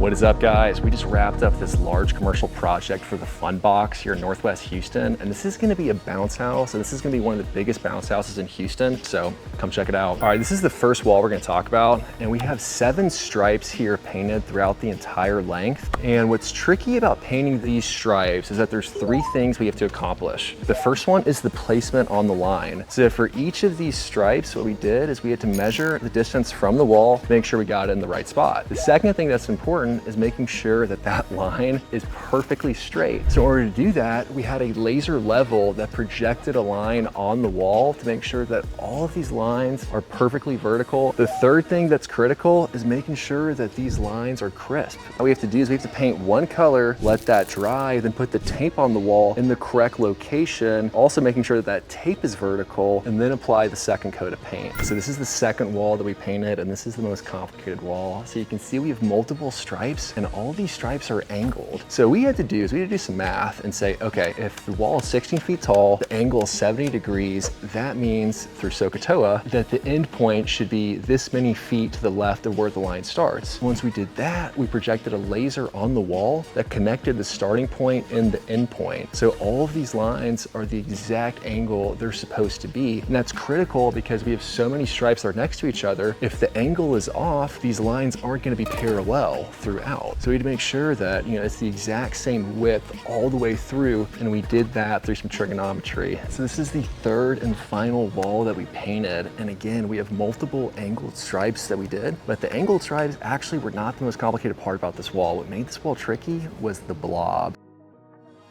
What is up, guys? We just wrapped up this large commercial project for the FUNBOX here in Northwest Houston, and this is gonna be a bounce house, and this is gonna be one of the biggest bounce houses in Houston, so come check it out. All right, this is the first wall we're gonna talk about, and we have 7 stripes here painted throughout the entire length. And what's tricky about painting these stripes is that there's 3 things we have to accomplish. The first one is the placement on the line. So for each of these stripes, what we did is we had to measure the distance from the wall to make sure we got it in the right spot. The second thing that's important is making sure that that line is perfectly straight. So in order to do that, we had a laser level that projected a line on the wall to make sure that all of these lines are perfectly vertical. The third thing that's critical is making sure that these lines are crisp. What we have to do is we have to paint one color, let that dry, then put the tape on the wall in the correct location, also making sure that that tape is vertical, and then apply the second coat of paint. So this is the second wall that we painted, and this is the most complicated wall. So you can see we have multiple stripes, and all these stripes are angled. So what we had to do is we had to do some math and say, okay, if the wall is 16 feet tall, the angle is 70 degrees, that means through SOHCAHTOA that the end point should be this many feet to the left of where the line starts. Once we did that, we projected a laser on the wall that connected the starting point and the end point. So all of these lines are the exact angle they're supposed to be. And that's critical because we have so many stripes that are next to each other. If the angle is off, these lines aren't going to be parallel throughout. So we had to make sure that, it's the exact same width all the way through, and we did that through some trigonometry. So this is the third and final wall that we painted, and again, we have multiple angled stripes that we did, but the angled stripes actually were not the most complicated part about this wall. What made this wall tricky was the blob.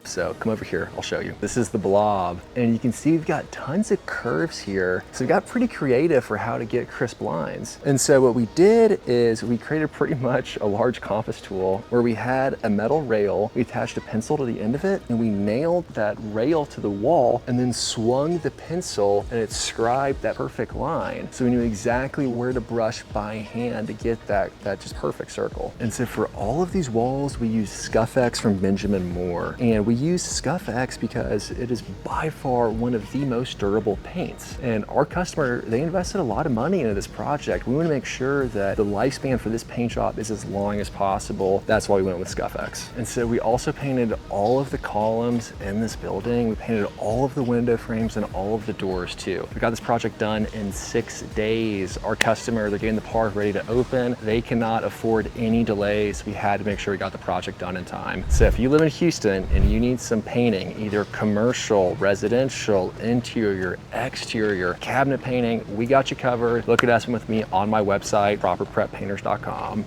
So come over here, I'll show you. This is the blob, and you can see we've got tons of curves here. So we got pretty creative for how to get crisp lines. And so what we did is we created pretty much a large compass tool where we had a metal rail, we attached a pencil to the end of it, and we nailed that rail to the wall and then swung the pencil, and it scribed that perfect line. So we knew exactly where to brush by hand to get that just perfect circle. And so for all of these walls, we used Scuff X from Benjamin Moore, and we use Scuff X because it is by far one of the most durable paints. And our customer, they invested a lot of money into this project. We want to make sure that the lifespan for this paint job is as long as possible. That's why we went with Scuff X. And so we also painted all of the columns in this building. We painted all of the window frames and all of the doors too. We got this project done in 6 days. Our customer, they're getting the park ready to open. They cannot afford any delays. We had to make sure we got the project done in time. So if you live in Houston and you need some painting, either commercial, residential, interior, exterior, cabinet painting, we got you covered. Look at us with me on my website, properpreppainters.com.